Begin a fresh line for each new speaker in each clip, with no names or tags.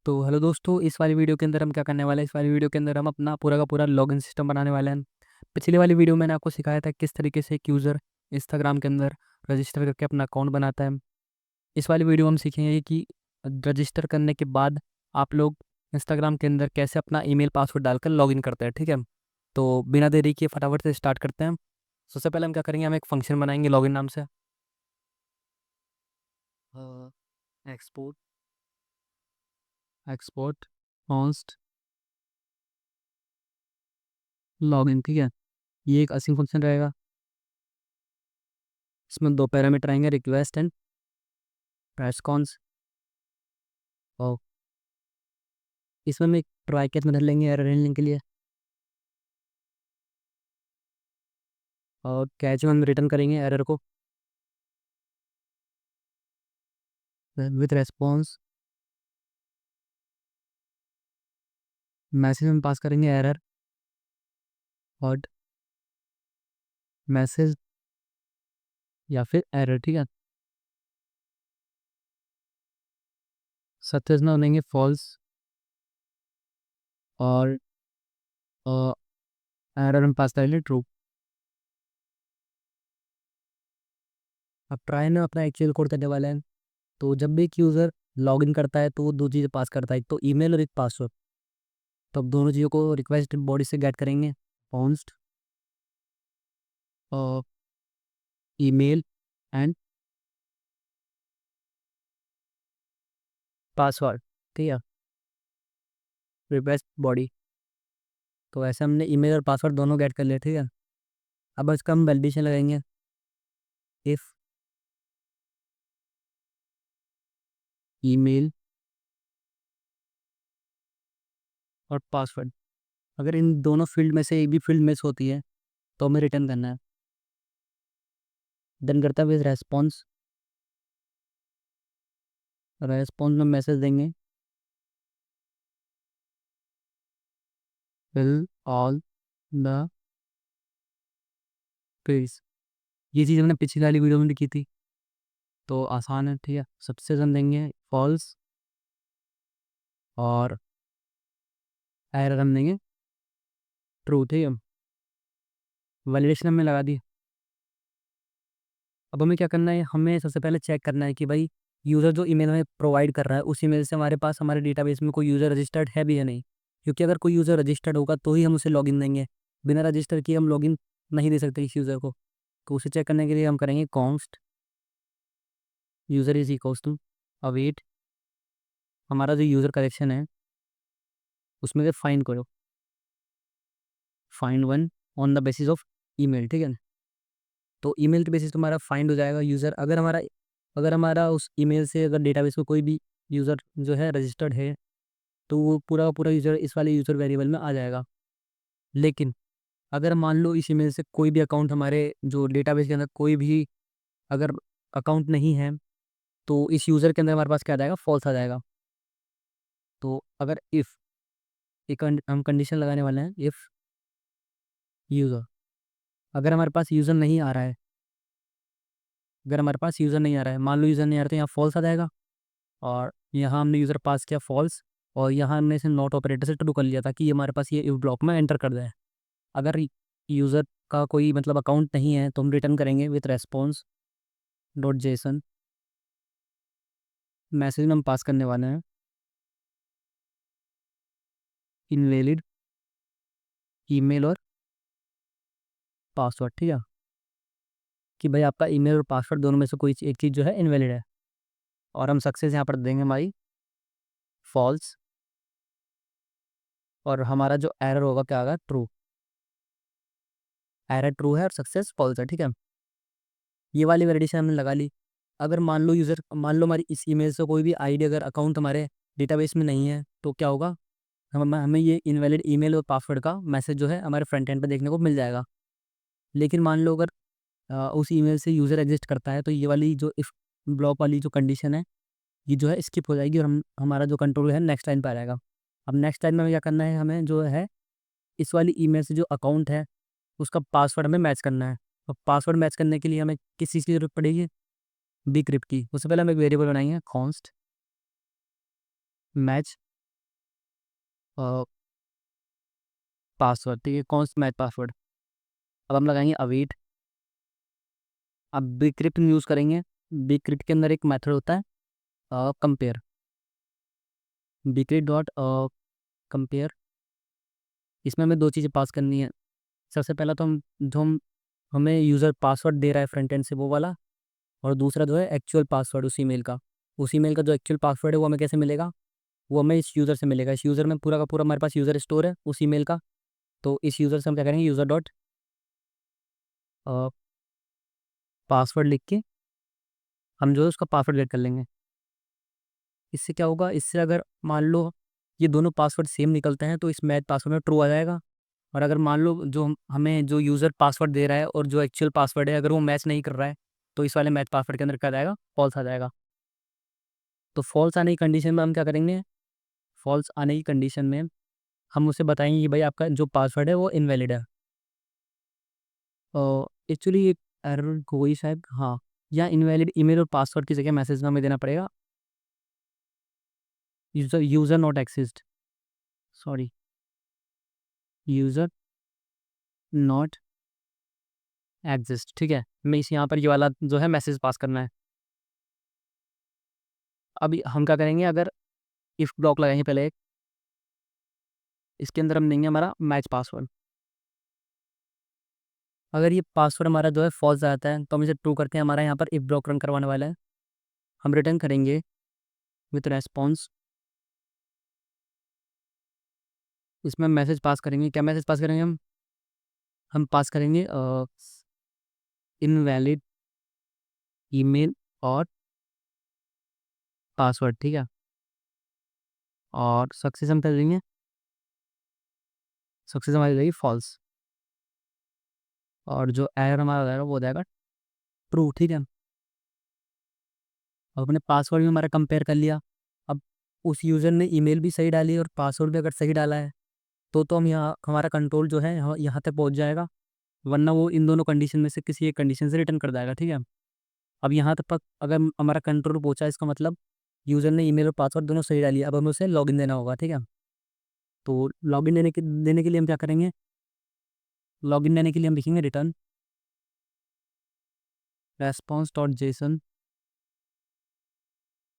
तो हेलो दोस्तों, इस वाली वीडियो के अंदर हम क्या करने वाले हैं। इस वाली वीडियो के अंदर हम अपना पूरा का पूरा लॉगिन सिस्टम बनाने वाले हैं। पिछली वाली वीडियो मैंने आपको सिखाया था किस तरीके से एक यूज़र इंस्टाग्राम के अंदर रजिस्टर करके अपना अकाउंट बनाता है। इस वाली वीडियो में हम सीखेंगे कि रजिस्टर करने के बाद आप लोग इंस्टाग्राम के अंदर कैसे अपना ईमेल पासवर्ड डालकर लॉगिन करते हैं। ठीक है, तो बिना देरी किए फटाफट से स्टार्ट करते हैं। सबसे पहले हम क्या करेंगे, हम एक फंक्शन बनाएंगे लॉगिन नाम से। Export export const login. ठीक है, ये एक असिंक फंक्शन रहेगा। इसमें दो पैरामीटर आएंगे, रिक्वेस्ट एंड रेस्पॉन्स। और इसमें हम एक ट्राई कैच मेथड लेंगे एरर हैंडलिंग के लिए, और कैच में हम रिटर्न करेंगे एरर को विथ रेस्पॉन्स। मैसेज में पास करेंगे एरर और मैसेज या फिर एरर। ठीक है, सक्सेस ना देंगे फॉल्स, और एरर हम पास करेंगे ट्रू। अब ट्राई में अपना एक्चुअल कोड करने वाले हैं। तो जब भी एक यूज़र लॉग इन करता है तो वो दो चीज़ें पास करता है, एक तो ईमेल और एक पासवर्ड। तो अब दोनों चीज़ों को रिक्वेस्ट बॉडी से गेट करेंगे, कॉन्स्ट ईमेल एंड पासवर्ड। ठीक है, रिक्वेस्ट बॉडी। तो ऐसे हमने ईमेल और पासवर्ड दोनों गेट कर लिया। ठीक है, अब इसका हम वैलिडेशन लगाएंगे, इफ़ ईमेल और पासवर्ड, अगर इन दोनों फील्ड में से एक भी फील्ड मिस होती है तो हमें रिटर्न करना है। डन करता है विद रेस्पॉन्स। रेस्पॉन्स में मैसेज देंगे, फिल ऑल द फील्ड्स। ये चीज़ हमने पिछली वाली वीडियो में लिखी थी, तो आसान है। ठीक है, सबसे हम देंगे फॉल्स और एरर हम देंगे ट्रू। ठीक है, वैलिडेशन हमने लगा दी। अब हमें क्या करना है, हमें सबसे पहले चेक करना है कि भाई यूज़र जो ईमेल हमें प्रोवाइड कर रहा है उस ईमेल से हमारे पास हमारे डेटाबेस में कोई यूज़र रजिस्टर्ड है भी या नहीं। क्योंकि अगर कोई यूज़र रजिस्टर्ड होगा तो ही हम उसे लॉगिन देंगे, बिना रजिस्टर किए हम लॉगिन नहीं दे सकते इस यूज़र को। तो उसे चेक करने के लिए हम करेंगे const user is equals to await हमारा जो यूज़र कलेक्शन है उसमें से फाइंड करो, find one on the basis of email. ठीक है, तो ईमेल के बेसिस पे हमारा फाइंड हो जाएगा यूज़र। अगर हमारा उस ईमेल से अगर डेटाबेस में कोई भी यूज़र जो है रजिस्टर्ड है तो वो पूरा का पूरा यूज़र इस वाले यूज़र वेरिएबल में आ जाएगा। लेकिन अगर मान लो इस ईमेल से कोई भी अकाउंट हमारे जो डेटाबेस के अंदर कोई भी अगर अकाउंट नहीं है तो इस यूज़र के अंदर हमारे पास क्या आ जाएगा, फॉल्स आ जाएगा। तो अगर इफ़ एक हम कंडीशन लगाने वाले हैं, इफ़ यूज़र, अगर हमारे पास यूज़र नहीं आ रहा है, अगर हमारे पास यूज़र नहीं आ रहा है, मान लो यूज़र नहीं आ रहा तो यहाँ फॉल्स आ जाएगा। और यहाँ हमने यूज़र पास किया फॉल्स, और यहाँ हमने इसे नॉट ऑपरेटर से ट्रू कर लिया था कि ये हमारे पास ये इफ ब्लॉक में एंटर कर जाए। अगर यूज़र का कोई मतलब अकाउंट नहीं है तो हम रिटर्न करेंगे with response dot JSON. Message में हम पास करने वाले हैं इनवैलिड ईमेल और पासवर्ड। ठीक है, कि भाई आपका ईमेल और पासवर्ड दोनों में से कोई एक चीज़ जो है इनवैलिड है। और हम सक्सेस यहाँ पर देंगे हमारी फॉल्स, और हमारा जो एरर होगा क्या होगा, ट्रू। एरर ट्रू है और सक्सेस फॉल्स है। ठीक है, ये वाली वैलिडेशन हमने लगा ली। अगर मान लो हमारी इस ईमेल से कोई भी आईडी अगर अकाउंट हमारे डेटाबेस में नहीं है तो क्या होगा, हमें ये इनवैलिड ईमेल और पासवर्ड का मैसेज जो है हमारे फ्रंट एंड पे देखने को मिल जाएगा। लेकिन मान लो अगर उस ईमेल से यूज़र एग्जिस्ट करता है तो ये वाली जो इफ ब्लॉक वाली जो कंडीशन है ये जो है स्किप हो जाएगी, और हमारा जो कंट्रोल है नेक्स्ट लाइन पर आ जाएगा। अब नेक्स्ट लाइन में हमें क्या करना है, हमें जो है इस वाली ईमेल से जो अकाउंट है उसका पासवर्ड हमें मैच करना है। और पासवर्ड मैच करने के लिए हमें किस चीज़ की जरूरत पड़ेगी, बिक्रिप्ट की। उससे पहले हम एक वेरिएबल बनाएंगे कॉन्स्ट मैच पासवर्ड, ठीक है, कौन सा मैच पासवर्ड। अब हम लगाएंगे अवेट। अब बिक्रिप्ट यूज़ करेंगे। बिक्रिप्ट के अंदर एक मेथड होता है कंपेयर। बिक्रिप्ट डॉट कंपेयर, इसमें हमें दो चीज़ें पास करनी है। सबसे पहला तो हम हमें यूज़र पासवर्ड दे रहा है फ्रंट एंड से वो वाला, और दूसरा जो है एक्चुअल पासवर्ड उस ईमेल का। उस ईमेल का जो एक्चुअल पासवर्ड है वो हमें कैसे मिलेगा, वो हमें इस यूज़र से मिलेगा। इस यूज़र में पूरा का पूरा हमारे पास यूज़र स्टोर है उस ईमेल का। तो इस यूज़र से हम क्या करेंगे, यूज़र डॉट पासवर्ड लिख के हम जो है उसका पासवर्ड गेट कर लेंगे। इससे क्या होगा, इससे अगर मान लो ये दोनों पासवर्ड सेम निकलते हैं तो इस मैच पासवर्ड में ट्रू आ जाएगा। और अगर मान लो जो हमें जो यूज़र पासवर्ड दे रहा है और जो एक्चुअल पासवर्ड है अगर वो मैच नहीं कर रहा है, तो इस वाले मैच पासवर्ड के अंदर क्या आ जाएगा, फॉल्स आ जाएगा। तो फॉल्स आने की कंडीशन में हम क्या करेंगे, फॉल्स आने की कंडीशन में हम उसे बताएंगे कि भाई आपका जो पासवर्ड है वो इनवैलिड है। एक्चुअली एक एरर कोई शायद, हाँ, या इनवैलिड ईमेल और पासवर्ड की जगह मैसेज में हमें देना पड़ेगा user not exist, sorry, user not exist, ठीक है। मैं इस यहाँ पर ये वाला जो है मैसेज पास करना है। अभी हम क्या करेंगे, अगर इफ ब्लॉक लगाएंगे पहले एक, इसके अंदर हम देंगे हमारा मैच पासवर्ड। अगर ये पासवर्ड हमारा जो है फॉल्स आता है तो हम इसे ट्रू करके हमारा यहाँ पर इफ ब्लॉक रन करवाने वाला है। हम रिटर्न करेंगे विथ रेस्पॉन्स। इसमें मैसेज पास करेंगे, क्या मैसेज पास करेंगे हम पास करेंगे इनवैलिड ईमेल और पासवर्ड, ठीक है। और सक्सेस हम कर देंगे, सक्सेस हमारी रहेगी फॉल्स, और जो एरर हमारा हो जाएगा वो हो जाएगा ट्रू, ठीक है। अब अपने पासवर्ड भी हमारा कंपेयर कर लिया। अब उस यूज़र ने ईमेल भी सही डाली और पासवर्ड भी अगर सही डाला है तो हम यहाँ हमारा कंट्रोल जो है यहाँ तक पहुँच जाएगा, वरना वो इन दोनों कंडीशन में से किसी एक कंडीशन से रिटर्न कर जाएगा, ठीक है। अब यहाँ तक अगर हमारा कंट्रोल पहुँचा, इसका मतलब यूज़र ने ईमेल और पासवर्ड दोनों सही डाली, अब हमें उसे लॉगिन देना होगा, ठीक है। तो लॉगिन देने के लिए हम क्या करेंगे, लॉगिन देने के लिए हम लिखेंगे रिटर्न रेस्पॉन्स डॉट जेसन।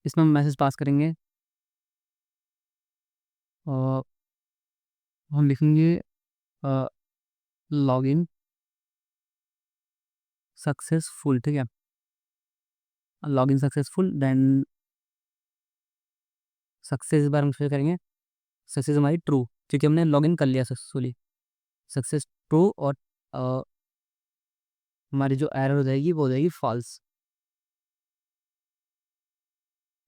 इसमें हम मैसेज पास करेंगे और हम लिखेंगे लॉगिन सक्सेसफुल, ठीक है। लॉगिन सक्सेसफुल, देन सक्सेस, इस बार हम फिर करेंगे सक्सेस हमारी ट्रू, क्योंकि हमने लॉगिन कर लिया सक्सेसफुली, सक्सेस ट्रू। और अ, हमारी जो एरर हो जाएगी वो हो जाएगी फॉल्स।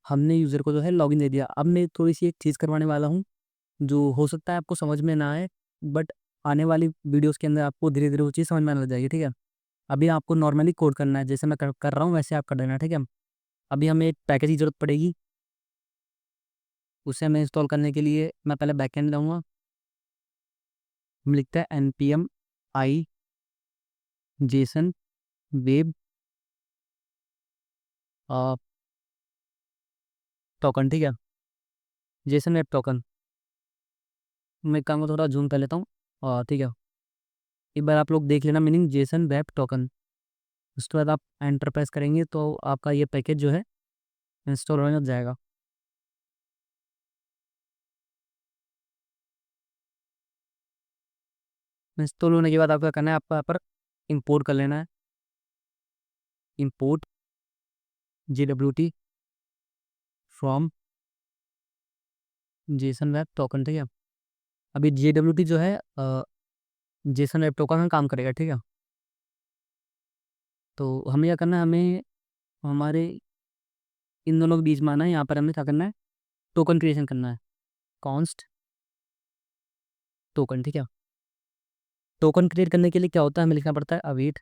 हमने यूज़र को जो है लॉगिन दे दिया। अब मैं थोड़ी सी एक चीज़ करवाने वाला हूँ जो हो सकता है आपको समझ में ना आए, बट आने वाली वीडियोस के अंदर आपको धीरे धीरे वो चीज़ समझ में आने लग जाएगी, ठीक है। अभी आपको नॉर्मली कोड करना है, जैसे मैं कर रहा हूँ वैसे आप कर देना, ठीक है। अभी हमें एक पैकेज की ज़रूरत पड़ेगी, उसे हमें इंस्टॉल करने के लिए मैं पहले बैकएंड लाऊंगा। हम लिखते हैं npm i Jason web token, ठीक है, जेसन वेब टोकन। मैं काम को थोड़ा जूम कर लेता हूँ, ठीक है। एक बार आप लोग देख लेना मीनिंग जेसन वेब टोकन। उसके बाद आप एंटर प्रेस करेंगे तो आपका ये पैकेज जो है इंस्टॉल होने लग जाएगा। इंस्टॉल होने के बाद आपका करना है, आपको यहाँ पर इंपोर्ट कर लेना है, import JWT from Jason web token, ठीक है। अभी JWT जो है जेसन वेब टोकन में काम करेगा, ठीक है। तो हमें क्या करना है, हमें हमारे इन दोनों के बीच में आना है, यहाँ पर हमें क्या करना है, टोकन क्रिएशन करना है, कॉन्स्ट टोकन, ठीक है। टोकन क्रिएट करने के लिए क्या होता है, हमें लिखना पड़ता है अवेट।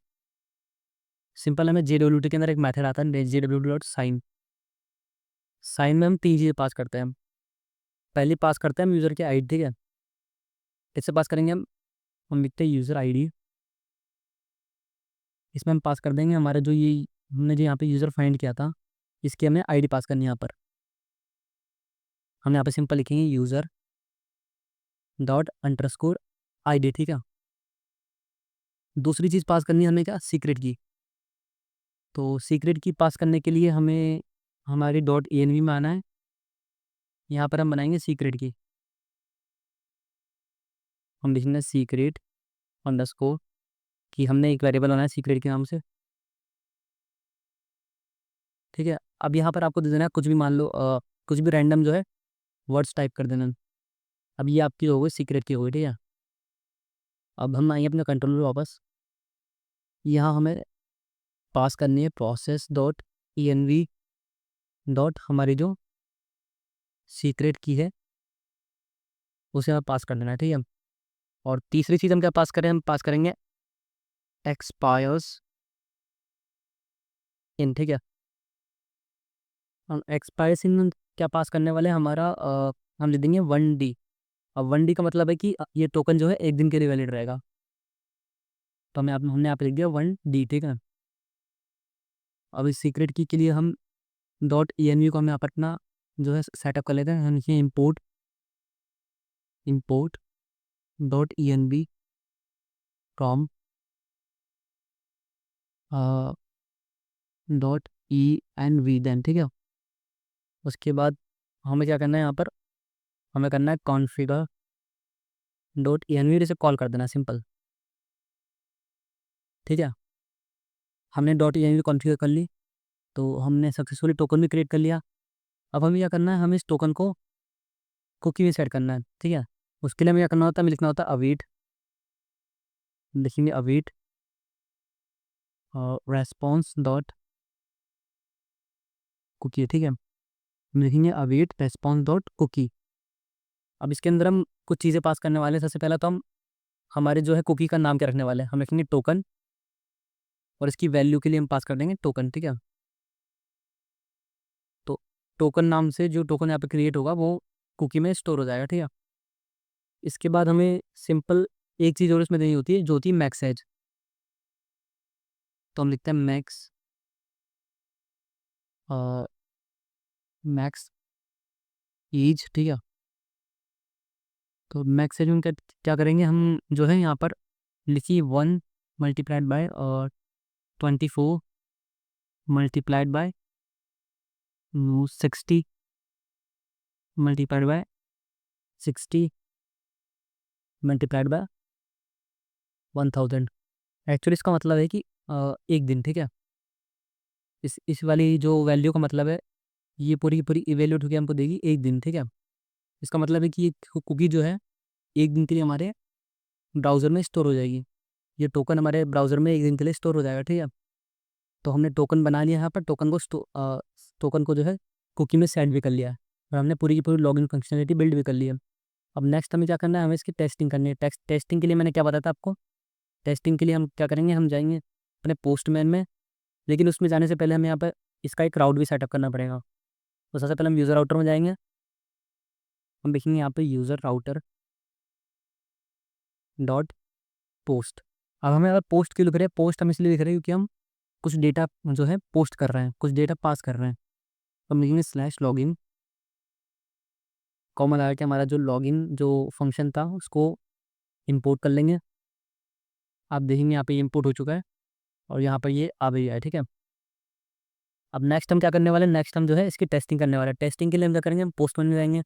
सिंपल, हमें JWT के अंदर एक मेथड आता है JWT डॉट साइन। साइन में हम तीन चीज़ें पास करते हैं। पहली पास करते हैं हम यूज़र की आईडी, ठीक है। इससे पास करेंगे हम लिखते हैं यूज़र आईडी। इसमें हम पास कर देंगे हमारा जो ये हमने जो यहाँ पे यूज़र फाइंड किया था, इसकी हमें आईडी पास करनी है। यहाँ पर हम यहाँ पे सिंपल लिखेंगे यूज़र डॉट अंडरस्कोर ID, ठीक है। दूसरी चीज़ पास करनी है हमें क्या, सीक्रेट की। तो सीक्रेट की पास करने के लिए हमें हमारी .env में आना है। यहाँ पर हम बनाएंगे सीक्रेट की, हम लिखेंगे सीक्रेट अंडरस्कोर की। हमने एक वेरिएबल बनाया सीक्रेट के नाम से, ठीक है। अब यहाँ पर आपको दे देना है कुछ भी, मान लो कुछ भी रैंडम जो है वर्ड्स टाइप कर देना। अब ये आपकी हो गई सीक्रेट की, हो गई, ठीक है। अब हम आएंगे अपने कंट्रोल में वापस। यहाँ हमें पास करनी है प्रोसेस डॉट env डॉट हमारी जो सीक्रेट की है उसे हमें पास कर देना है, ठीक है। और तीसरी चीज़ हम क्या पास करें, हम पास करेंगे एक्सपायर्स इन, ठीक है। हम एक्सपायर्स इन क्या पास करने वाले हैं, हमारा हम लिख देंगे 1D। अब 1D का मतलब है कि ये टोकन जो है एक दिन के लिए वैलिड रहेगा। तो हमने यहाँ पे लिख दिया 1D, ठीक है। अब इस सीक्रेट की के लिए हम .env को हम यहाँ पर अपना जो है सेटअप कर लेते हैं। हम लिखिए import .env from .env then, ठीक है। उसके बाद हमें क्या करना है, यहाँ पर हमें करना है कॉन्फ़िगर .env से कॉल कर देना, सिंपल, ठीक है। हमने .env कॉन्फ़िगर कर ली, तो हमने सक्सेसफुली टोकन भी क्रिएट कर लिया। अब हमें क्या करना है, हमें इस टोकन को कुकी में सेट करना है, ठीक है। उसके लिए हमें क्या करना होता है, हमें लिखना होता है अवेट, लिखेंगे अवेट रेस्पॉन्स डॉट कुकी, ठीक है। हम लिखेंगे अवेट रेस्पॉन्स डॉट कुकी। अब इसके अंदर हम कुछ चीज़ें पास करने वाले हैं। सबसे पहला तो हम हमारे जो है कुकी का नाम क्या रखने वाले हैं, हम लिखेंगे टोकन, और इसकी वैल्यू के लिए हम पास कर देंगे टोकन, ठीक है। तो टोकन नाम से जो टोकन यहाँ पे क्रिएट होगा वो कुकी में स्टोर हो जाएगा, ठीक है। इसके बाद हमें सिंपल एक चीज़ और इसमें देनी होती है, जो होती है मैक्स एज। तो हम लिखते हैं मैक्स एज, ठीक है। तो मैक्स एज में क्या क्या करेंगे, हम जो है यहाँ पर लिखिए 1 मल्टीप्लाइड बाय और 24 multiplied by 60 multiplied by 60 multiplied by 1000। Actually इसका मतलब है कि एक दिन, ठीक है। इस वाली जो वैल्यू का मतलब है, ये पूरी की पूरी इवेल्यूट होकर हमको देगी एक दिन, ठीक है। इसका मतलब है कि ये कुकी जो है एक दिन के लिए हमारे ब्राउज़र में स्टोर हो जाएगी। ये टोकन हमारे ब्राउज़र में एक दिन के लिए स्टोर हो जाएगा, ठीक है। तो हमने टोकन बना लिया, यहाँ पर टोकन को जो है कुकी में सेट भी कर लिया है, और हमने पूरी की पूरी लॉगिन फंक्शनलिटी बिल्ड भी कर ली है। अब नेक्स्ट हमें क्या करना है, हमें इसकी टेस्टिंग करनी है। टेस्टिंग के लिए मैंने क्या बताया था आपको, टेस्टिंग के लिए हम क्या करेंगे, हम जाएंगे अपने पोस्टमैन में, लेकिन उसमें जाने से पहले हमें यहाँ पर इसका एक राउट भी सेटअप करना पड़ेगा। तो सबसे पहले हम यूज़र राउटर में जाएंगे, हम देखेंगे यहाँ पे यूज़र राउटर डॉट पोस्ट। अब हमें अगर पोस्ट क्यों लिख रहे हैं, पोस्ट हम इसलिए लिख रहे हैं क्योंकि हम कुछ डेटा जो है पोस्ट कर रहे हैं, कुछ डेटा पास कर रहे हैं। तो हम लिखेंगे /login, कॉमन आया कि हमारा जो लॉगिन जो फंक्शन था उसको इंपोर्ट कर लेंगे। आप देखेंगे यहाँ पे इंपोर्ट हो चुका है, और यहाँ पर ये आ भी है, ठीक है। अब नेक्स्ट हम क्या करने वाले हैं, नेक्स्ट हम जो है इसकी टेस्टिंग करने वाले हैं। टेस्टिंग के लिए हम क्या करेंगे, हम पोस्टमैन में जाएंगे।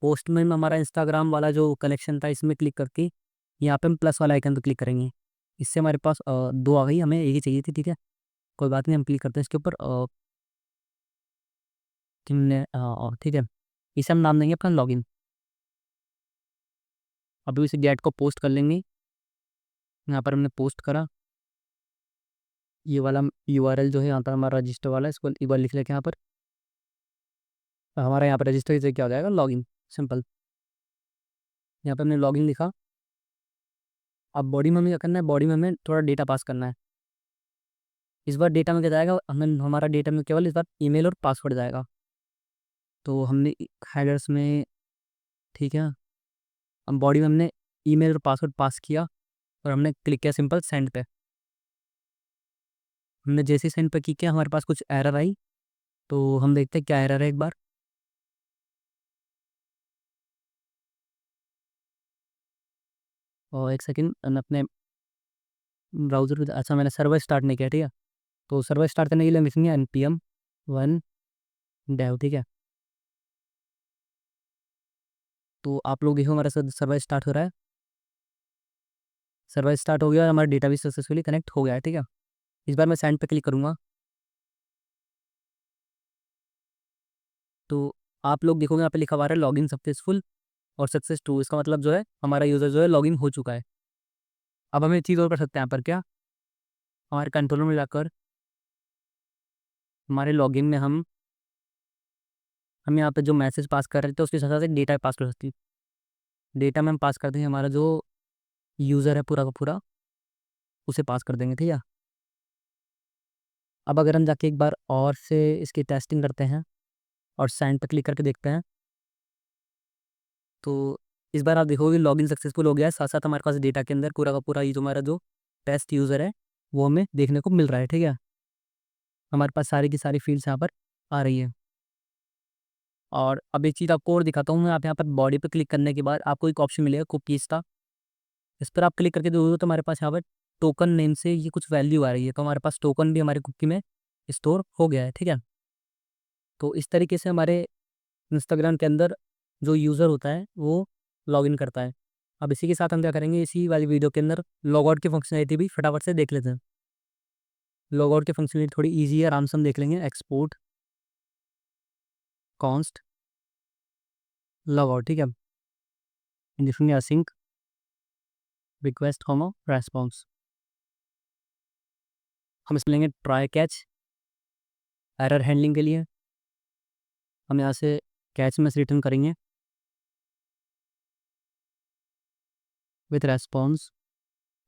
पोस्टमैन में हमारा इंस्टाग्राम वाला जो कलेक्शन था, इसमें क्लिक करके यहाँ पे हम प्लस वाला आइकन पर क्लिक करेंगे। इससे हमारे पास दो आ गई, हमें एक ही चाहिए थी, ठीक है। कोई बात नहीं, हम क्लिक करते हैं इसके ऊपर, ठीक है। इसे हम नाम देंगे अपना लॉगिन। अभी इसे गेट को पोस्ट कर लेंगे। यहाँ पर हमने पोस्ट करा, ये वाला URL जो है यहाँ पर हमारा रजिस्टर वाला है, इसको एक बार लिख लेके यहाँ पर हमारा यहाँ पर रजिस्टर से क्या हो जाएगा, लॉगिन, सिंपल। यहाँ पर हमने लॉगिन लिखा। अब बॉडी में हमें क्या करना है, बॉडी में हमें थोड़ा डेटा पास करना है। इस बार डेटा में क्या जाएगा, हमें हमारा डेटा में केवल इस बार ईमेल और पासवर्ड जाएगा। तो हमने हेडर्स में, ठीक है, हम बॉडी में हमने ईमेल और पासवर्ड पास किया, और हमने क्लिक किया सिंपल सेंड पे। हमने जैसे ही सेंड पे क्लिक किया, हमारे पास कुछ एरर आई। तो हम देखते हैं क्या एरर है एक बार। और एक सेकंड, मैं अपने ब्राउज़र पे, अच्छा मैंने सर्वर स्टार्ट नहीं किया, ठीक है। तो सर्वर स्टार्ट करने के लिए हम लिखेंगे npm 1 dev, ठीक है। तो आप लोग देखो हमारा सर्वर स्टार्ट हो रहा है, सर्वर स्टार्ट हो गया और हमारा डेटाबेस सक्सेसफुली कनेक्ट हो गया है, ठीक है। इस बार मैं सेंड पे क्लिक करूँगा, तो आप लोग देखोगे यहाँ पे लिखा हुआ है लॉगिन सक्सेसफुल और सक्सेस टू, इसका मतलब जो है हमारा यूज़र जो है लॉगिन हो चुका है। अब हम एक चीज़ और कर सकते हैं यहाँ पर, क्या, हमारे कंट्रोलर में जाकर हमारे लॉगिन में हम यहाँ पे जो मैसेज पास कर रहे थे उसके साथ साथ एक डेटा पास कर सकते हैं। डेटा में हम पास कर देंगे हमारा जो यूज़र है पूरा का पूरा, उसे पास कर देंगे, ठीक है। अब अगर हम जाके एक बार और से इसकी टेस्टिंग करते हैं और साइन पे क्लिक करके देखते हैं, तो इस बार आप देखोगे लॉगिन सक्सेसफुल हो गया है, साथ साथ हमारे पास डेटा के अंदर पूरा का पूरा ये जो हमारा जो टेस्ट यूज़र है वो हमें देखने को मिल रहा है, ठीक है। हमारे पास सारी की सारी फील्ड्स यहाँ पर आ रही है। और अब एक चीज़ आपको और दिखाता हूँ मैं, आप यहाँ पर बॉडी पे क्लिक करने के बाद आपको एक ऑप्शन मिलेगा कुकीज़ का, इस पर आप क्लिक करके देखोगे तो हमारे पास यहाँ पर टोकन नेम से ये कुछ वैल्यू आ रही है, तो हमारे पास टोकन भी हमारे कुकी में स्टोर हो गया है, ठीक है। तो इस तरीके से हमारे इंस्टाग्राम के अंदर जो यूज़र होता है वो लॉगिन करता है। अब इसी के साथ हम क्या करेंगे, इसी वाली वीडियो के अंदर लॉगआउट की फंक्शनलिटी भी फटाफट से देख लेते हैं। लॉगआउट की फंक्शनलिटी थोड़ी ईजी है, आराम से हम देख लेंगे। एक्सपोर्ट कॉन्स्ट लॉगआउट, ठीक है। लिखेंगे असिंक रिक्वेस्ट होमो रेस्पॉन्स, हम इसमें लेंगे ट्राई कैच एरर हैंडलिंग के लिए, हम यहाँ से कैच में से रिटर्न करेंगे विथ रेस्पॉन्स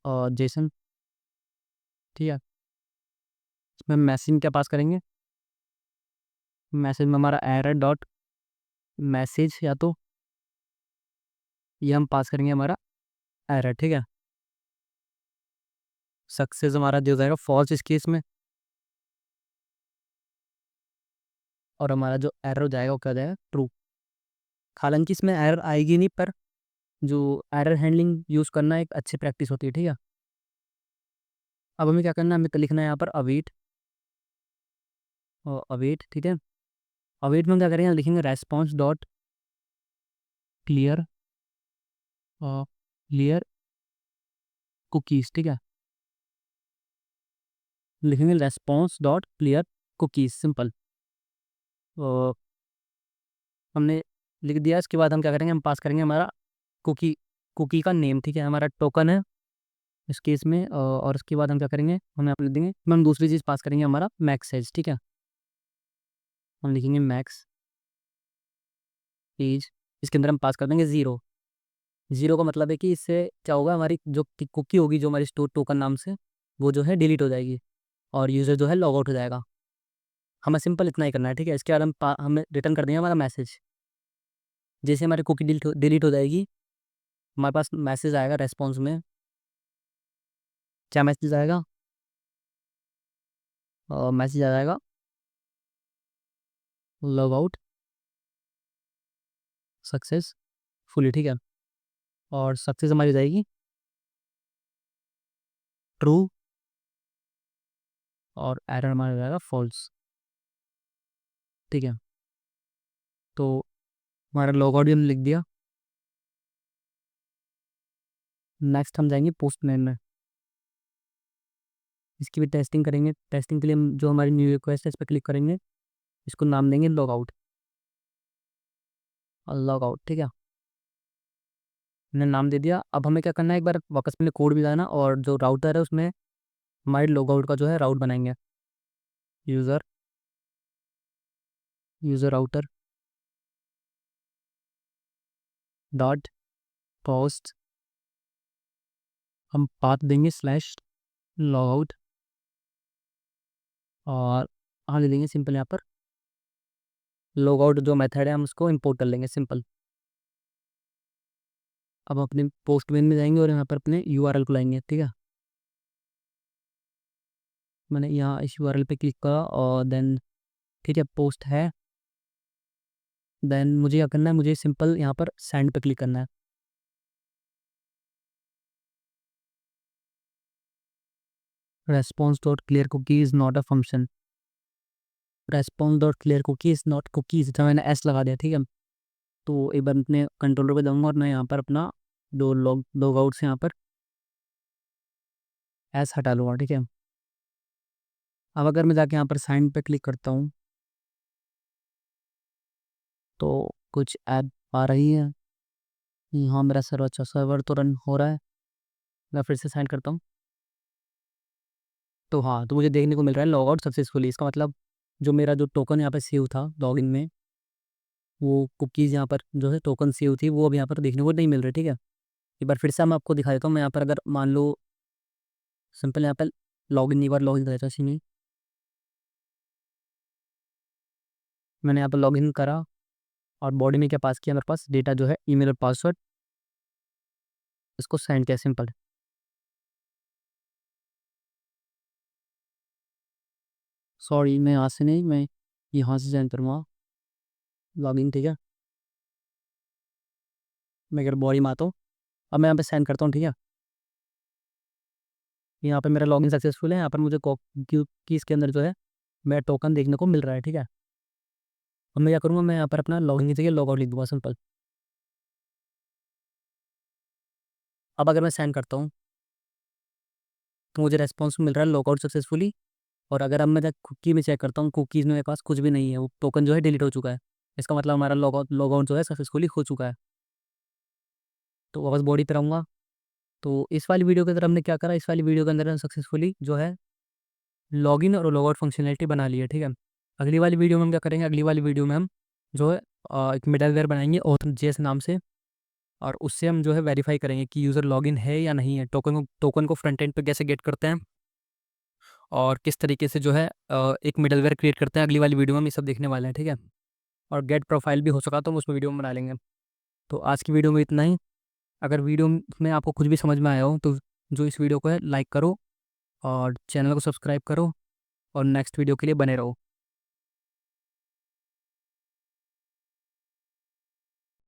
और जेसन, ठीक है। इसमें मैसेज क्या पास करेंगे, मैसेज में हमारा एरर डॉट मैसेज, या तो ये हम पास करेंगे हमारा एरर, ठीक है। सक्सेस हमारा जो जाएगा फॉल्स इस केस में, और हमारा जो एरर हो जाएगा वो क्या हो जाएगा, ट्रू। हालांकि इसमें एरर आएगी नहीं, पर जो एरर हैंडलिंग यूज़ करना एक अच्छी प्रैक्टिस होती है, ठीक है। अब हमें क्या करना है, हमें तो लिखना है यहाँ पर अवेट, और अवेट, ठीक है। अवेट में हम क्या करेंगे, लिखेंगे response dot clear clear cookies, ठीक है। लिखेंगे response dot clear cookies, simple. तो हमने लिख दिया, इसके बाद हम क्या करेंगे, हम पास करेंगे हमारा कुकी कुकी का नेम, ठीक है, हमारा टोकन है इस केस में। और उसके बाद हम क्या करेंगे, हमें आप लिख देंगे, हम दूसरी चीज़ पास करेंगे हमारा मैक्स एज, ठीक है। हम लिखेंगे मैक्स एज, इसके अंदर हम पास कर देंगे ज़ीरो। ज़ीरो का मतलब है कि इससे क्या होगा, हमारी जो कुकी होगी जो हमारी स्टोर टोकन नाम से, वो जो है डिलीट हो जाएगी और यूज़र जो है लॉग आउट हो जाएगा। हमें सिंपल इतना ही करना है, ठीक है। इसके बाद हमें रिटर्न कर देंगे हमारा मैसेज। जैसे हमारी कुकी डिलीट हो जाएगी, हमारे पास मैसेज आएगा रेस्पॉन्स में, क्या मैसेज आएगा, और मैसेज आ जाएगा लॉग आउट सक्सेसफुली, ठीक है। और सक्सेस हमारी हो जाएगी ट्रू, और एरर हमारा हो जाएगा फॉल्स, ठीक है। तो हमारा लॉग आउट भी हमने लिख दिया। नेक्स्ट हम जाएंगे पोस्टमैन में, इसकी भी टेस्टिंग करेंगे। टेस्टिंग के लिए हम जो हमारी न्यू रिक्वेस्ट है इस पर क्लिक करेंगे, इसको नाम देंगे लॉग आउट, और लॉग आउट, ठीक है। हमने नाम दे दिया। अब हमें क्या करना है, एक बार वापस में कोड भी जाना और जो राउटर है उसमें हमारे लॉग आउट का जो है राउट बनाएंगे, user user router dot post, हम पाथ देंगे स्लैश लॉग आउट, और हाँ ले लेंगे सिंपल, यहाँ पर लॉग आउट जो मेथड है हम उसको इंपोर्ट कर लेंगे, सिंपल। अब अपने पोस्टमैन में जाएंगे और यहाँ पर अपने यूआरएल को लाएंगे, ठीक है। मैंने यहाँ इस यूआरएल पे क्लिक करा और देन, ठीक है, पोस्ट है। देन मुझे क्या करना है, मुझे सिंपल यहाँ पर सेंड पे क्लिक करना है। Response dot clear cookie is not a function. Response dot clear cookie is not cookies, जब मैंने एस लगा दिया, ठीक है। तो एक बार अपने कंट्रोलर पे जाऊँगा और मैं यहाँ पर अपना जो लॉग आउट से यहाँ पर एस हटा लूँगा, ठीक है। अब अगर मैं जाके यहाँ पर साइन पे क्लिक करता हूँ तो कुछ ऐप आ रही है। हाँ, मेरा सर्वर तो रन हो रहा है। मैं फिर से साइन करता हूँ तो हाँ, तो मुझे देखने को मिल रहा है लॉग आउट सक्सेसफुली। इसका मतलब जो मेरा जो टोकन यहाँ पर सेव था लॉगिन में, वो कुकीज़ यहाँ पर जो है टोकन सेव थी, वो अब यहाँ पर देखने को नहीं मिल रही, ठीक है। एक बार फिर से मैं आपको दिखा देता हूँ। मैं यहाँ पर अगर मान लो सिंपल यहाँ पर लॉगिन, एक बार लॉगिन करता हूँ, में मैंने यहाँ पर लॉगिन करा और बॉडी में क्या पास किया, मेरे पास डेटा जो है ईमेल और पासवर्ड, इसको सेंड किया, सिंपल। सॉरी, मैं यहाँ से नहीं, मैं यहाँ से सेंड करूँगा लॉगिन, ठीक है। मैं अगर बॉडी में आता हूँ, अब मैं यहाँ पे सेंड करता हूँ, ठीक है। यहाँ पे मेरा लॉगिन सक्सेसफुल है। यहाँ पर मुझे कीज़ के अंदर जो है मेरा टोकन देखने को मिल रहा है, ठीक है। अब मैं क्या करूँगा, मैं यहाँ पर अपना लॉगिन की जगह लॉग आउट लिख दूँगा, सिंपल। अब अगर मैं सेंड करता हूँ तो मुझे रेस्पॉन्स मिल रहा है लॉग आउट सक्सेसफुली। और अगर अब मैं कुकी में चेक करता हूँ, कुकीज़ में मेरे पास कुछ भी नहीं है, वो टोकन जो है डिलीट हो चुका है। इसका मतलब हमारा लॉग आउट जो है सक्सेसफुली हो चुका है। तो वापस बॉडी पर आऊँगा। तो इस वाली वीडियो के अंदर हमने क्या करा, इस वाली वीडियो के अंदर हम सक्सेसफुली जो है लॉगिन और लॉग आउट फंक्शनैलिटी बना ली है, ठीक है। अगली वाली वीडियो में हम क्या करेंगे, अगली वाली वीडियो में हम जो है एक मिडलवेयर बनाएंगे ऑथर जेएस नाम से, और उससे हम जो है वेरीफाई करेंगे कि यूज़र लॉगिन है या नहीं है, टोकन को फ्रंट एंड पे कैसे गेट करते हैं, और किस तरीके से जो है एक मिडलवेयर क्रिएट करते हैं। अगली वाली वीडियो में हम ये सब देखने वाले हैं, ठीक है। और गेट प्रोफाइल भी हो सका तो हम उसमें वीडियो में बना लेंगे। तो आज की वीडियो में इतना ही। अगर वीडियो में आपको कुछ भी समझ में आया हो तो जो इस वीडियो को है लाइक करो और चैनल को सब्सक्राइब करो और नेक्स्ट वीडियो के लिए बने रहो।